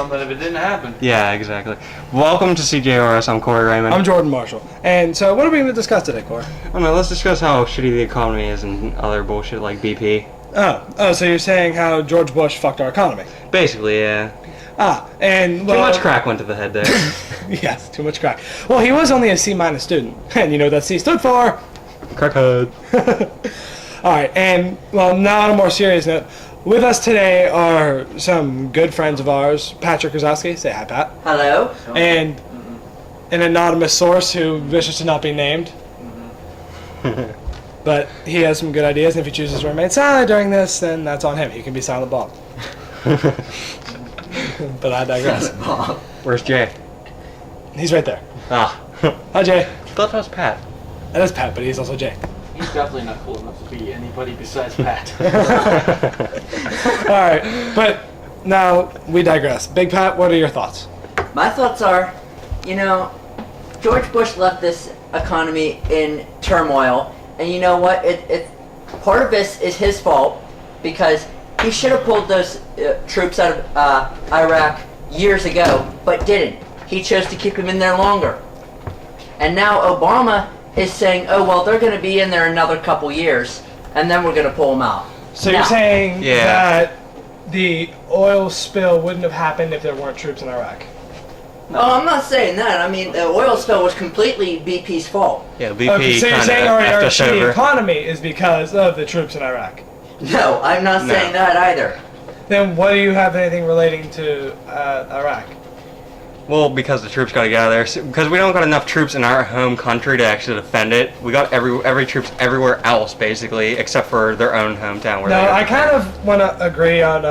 something if it didn't happen. Yeah, exactly. Welcome to CJRS. I'm Corey Raymond. I'm Jordan Marshall. And so, what are we going to discuss today, Corey? Oh no, let's discuss how shitty the economy is and other bullshit like BP. Oh, so you're saying how George Bush fucked our economy? Basically, yeah. And too much crack went to the head there. Yes, too much crack. Well, he was only a C- student, and you know what that C stood for? Crackhead. All right, and well, now on a more serious note, with us today are some good friends of ours. Patrick Krasowski, say hi, Pat. Hello. And an anonymous source who wishes to not be named. But he has some good ideas, and if he chooses to remain silent during this, then that's on him. He can be silent Bob. But I digress. Where's Jay? He's right there. Ah. Hi, Jay. I thought that was Pat. That is Pat, but he's also Jay. He's definitely not cool enough to be anybody besides Pat. Alright, but now we digress. Big Pat, what are your thoughts? My thoughts are, George Bush left this economy in turmoil, and you know what? Part of this is his fault, because he should have pulled those troops out of Iraq years ago, but didn't. He chose to keep them in there longer. And now Obama is saying, oh, well, they're going to be in there another couple years, and then we're going to pull them out. So you're saying that the oil spill wouldn't have happened if there weren't troops in Iraq? No, I'm not saying that. I mean, the oil spill was completely BP's fault. Yeah, BP so you're saying our our shitty economy is because of the troops in Iraq? No, I'm not saying that either. Then why do you have anything relating to Iraq? Well, because the troops got to get out of there. Because we don't got enough troops in our home country to actually defend it. We got every troops everywhere else, basically, except for their own hometown. No, I kind of want to agree on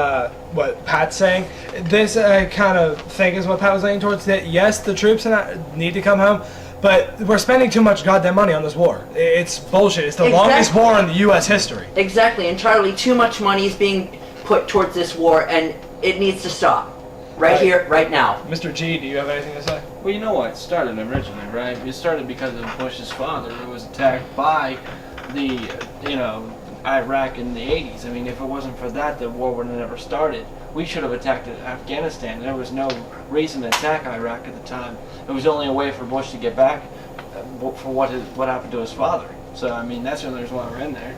what Pat's saying. This kind of thing is what Pat was leaning towards. That yes, the troops need to come home, but we're spending too much goddamn money on this war. It's bullshit. It's the longest war in the U.S. history. Exactly. Entirely too much money is being put towards this war, and it needs to stop. Right here, right now. Mr. G, do you have anything to say? Well, you know what? It started originally, right? It started because of Bush's father, who was attacked by the, Iraq in the 80s. I mean, if it wasn't for that, the war would have never started. We should have attacked Afghanistan. There was no reason to attack Iraq at the time. It was only a way for Bush to get back for what happened to his father. So, I mean, that's the only reason why we're in there.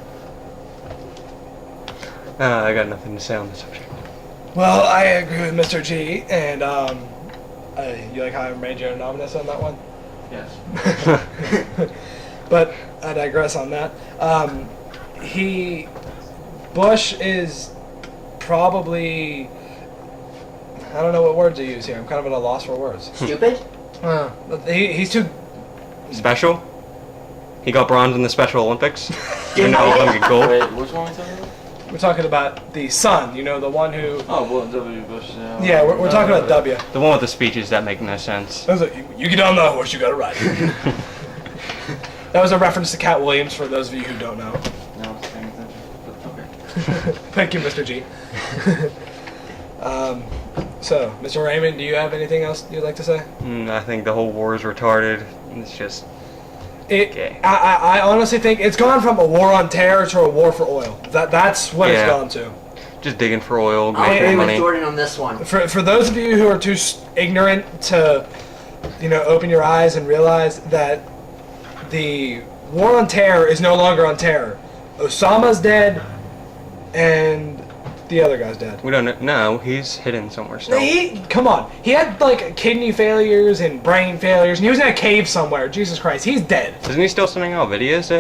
I got nothing to say on this subject. Well, I agree with Mr. G, and you like how I made you anonymous on that one? Yes. But I digress on that. Bush is probably, I don't know what word to use here. I'm kind of at a loss for words. Stupid? He's too Special? He got bronze in the Special Olympics. And all of them get gold. Wait, which one are we talking about? We're talking about the son, the one who... Oh, well, W. Bush. Yeah, we're talking about W. The one with the speeches that make no sense. I was like, you get on the horse, you gotta ride. That was a reference to Cat Williams, for those of you who don't know. No, I was paying attention. But okay. Thank you, Mr. G. So, Mr. Raymond, do you have anything else you'd like to say? I think the whole war is retarded. It's just... I honestly think it's gone from a war on terror to a war for oil. That's what it's gone to. Just digging for oil, I'll making agree money. with Jordan on this one. For those of you who are too ignorant to, open your eyes and realize that the war on terror is no longer on terror. Osama's dead, and the other guy's dead. We don't know. He's hidden somewhere still. Come on. He had, kidney failures and brain failures, and he was in a cave somewhere. Jesus Christ, he's dead. Isn't he still sending out videos,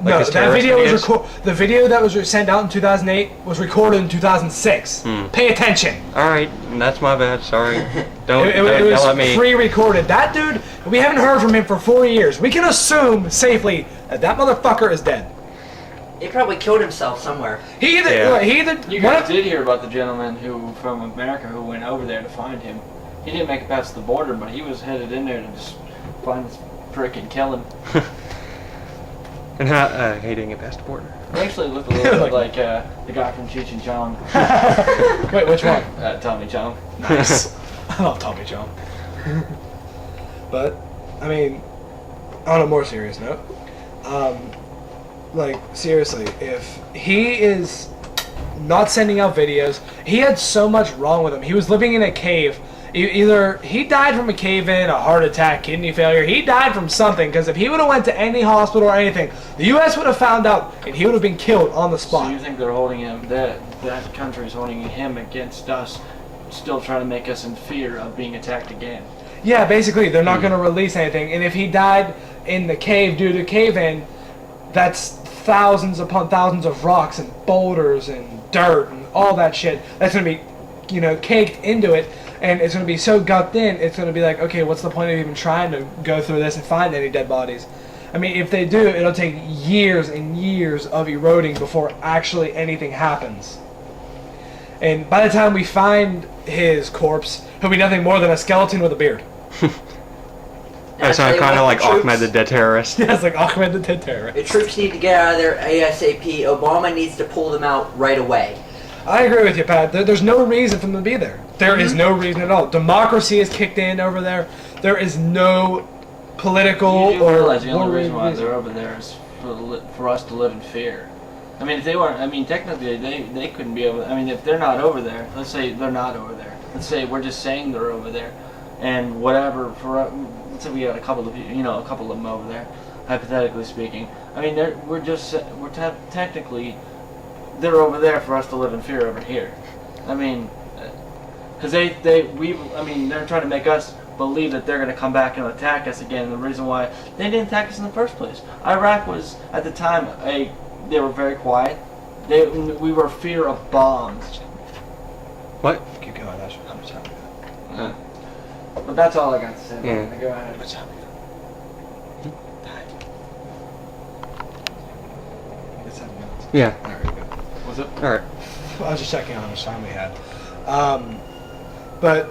No, that video was the video that was sent out in 2008 was recorded in 2006. Pay attention. All right, that's my bad. Sorry. Don't It yell was at me. pre-recorded. That dude, we haven't heard from him for 4 years. We can assume safely that motherfucker is dead. He probably killed himself somewhere. He either You guys did hear about the gentleman from America who went over there to find him. He didn't make it past the border, but he was headed in there to just find this prick and kill him. And how he didn't get past the border. He actually looked a little bit like the guy from Cheech and Chong. Wait, which one? Tommy Chong. Nice. I love Tommy Chong. But, I mean, on a more serious note, seriously, if he is not sending out videos, he had so much wrong with him. He was living in a cave Either he died from a cave-in, a heart attack, kidney failure. He died from something, because if he would have went to any hospital or anything, the U.S. would have found out, and he would have been killed on the spot. So you think they're holding him, that country's holding him against us, still trying to make us in fear of being attacked again? Yeah, basically, they're not going to release anything. And if he died in the cave due to cave-in, that's thousands upon thousands of rocks and boulders and dirt and all that shit. That's going to be, caked into it. And it's going to be so gucked in, it's going to be like, okay, what's the point of even trying to go through this and find any dead bodies? I mean, if they do, it'll take years and years of eroding before actually anything happens. And by the time we find his corpse, he'll be nothing more than a skeleton with a beard. That sounds kind of like Ahmed the dead terrorist. Yeah, it's like Ahmed the dead terrorist. The troops need to get out of there ASAP. Obama needs to pull them out right away. I agree with you, Pat. There's no reason for them to be there. There is no reason at all. Democracy is kicked in over there. There is no political You do or realize the only war reason why they're over there is for us to live in fear. I mean, if they weren't, technically they couldn't be over. I mean, if they're not over there, let's say they're not over there. Let's say we're just saying they're over there, and whatever. Let's say we got a couple of them over there, hypothetically speaking. I mean, technically they're over there for us to live in fear over here. I mean, because they're trying to make us believe that they're going to come back and attack us again. The reason why they didn't attack us in the first place. Iraq was at the time they were very quiet. We were fear of bombs. What? Keep going, Ash. How much time we got? But that's all I got to say. Yeah. Go ahead. How much time we got? It's 7 minutes. Yeah. All right, good. Was it? All right. I was just checking on how much time we had. But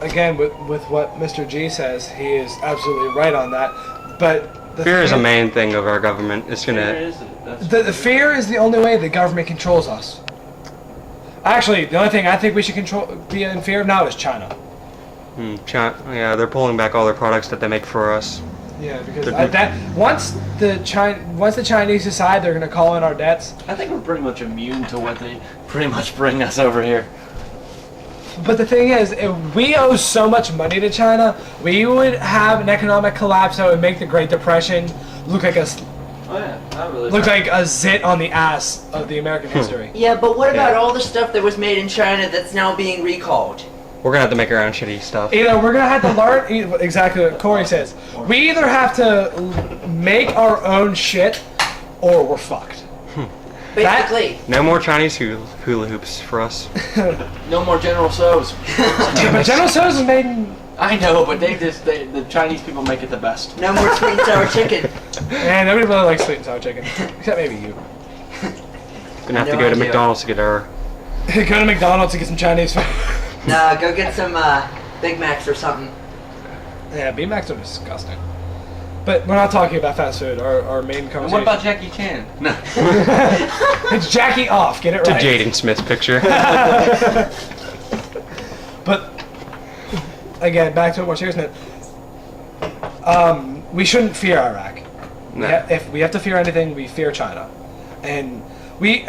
again, with what Mr. G says, he is absolutely right on that. But Fear is a main thing of our government. It's gonna. The fear is the only way the government controls us. Actually, the only thing I think we should be in fear of now is China. Yeah, they're pulling back all their products that they make for us. Yeah, because once the Chinese decide they're going to call in our debts. I think we're pretty much immune to what they pretty much bring us over here. But the thing is, if we owe so much money to China, we would have an economic collapse that would make the Great Depression look like a zit on the ass of the American history. Yeah, but what about all the stuff that was made in China that's now being recalled? We're gonna have to make our own shitty stuff. We're gonna have to learn exactly what Corey says. We either have to make our own shit, or we're fucked. Basically. No more Chinese hula hoops for us. No more General Tso's. But General Tso's is made in... I know, but the Chinese people make it the best. No more sweet and sour chicken. Man, nobody really likes sweet and sour chicken. Except maybe you. Gonna have to go to McDonald's to get our... Go to McDonald's to get some Chinese food. Nah, go get some Big Macs or something. Yeah, Big Macs are disgusting. But we're not talking about fast food. Our main conversation... And what about Jackie Chan? No. It's Jackie off, get it right. To Jaden Smith's picture. But, again, back to a more serious note. We shouldn't fear Iraq. No. If we have to fear anything, we fear China. And we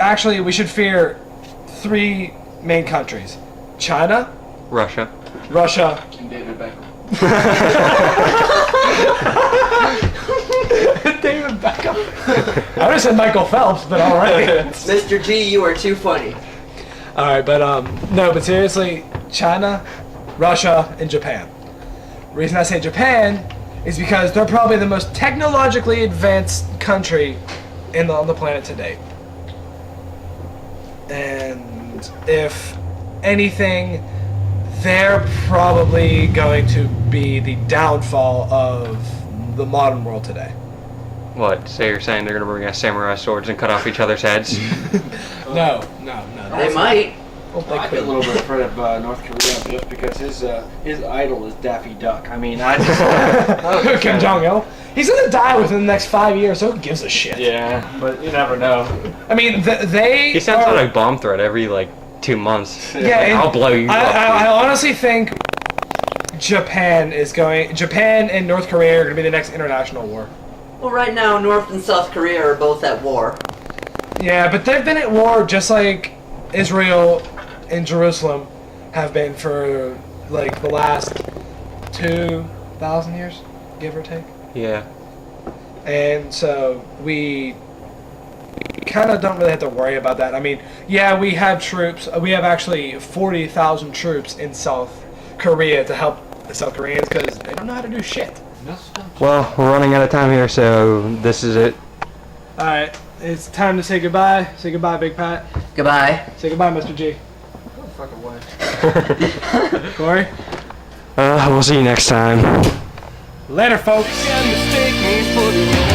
should fear 3 main countries. China, Russia. King David Beckham. David Beckham. I would have said Michael Phelps, but all right. Mr. G, you are too funny. All right, but no, but seriously, China, Russia, and Japan. The reason I say Japan is because they're probably the most technologically advanced country on the planet today. And if anything, they're probably going to be the downfall of the modern world today. What? So you're saying they're gonna bring us samurai swords and cut off each other's heads? No. They might. I'd be a little bit afraid of North Korea just because his idol is Daffy Duck. I mean, I just... Kim Jong-il. He's gonna die within the next 5 years, so who gives a shit? Yeah, but you never know. I mean, they... He sends out a bomb threat every 2 months. Yeah, and I'll blow you up. I honestly think Japan and North Korea are gonna be the next international war. Well, right now, North and South Korea are both at war. Yeah, but they've been at war just like Israel and Jerusalem have been for like the last 2,000 years, give or take. Yeah. And so we kind of don't really have to worry about that. I mean, yeah, we have troops. We have actually 40,000 troops in South Korea to help the South Koreans because they don't know how to do shit. Well, we're running out of time here, so this is it. All right, it's time to say goodbye. Say goodbye, Big Pat. Goodbye. Say goodbye, Mr. G. Go the fuck away. Corey. We'll see you next time. Later, folks. You mistake me for the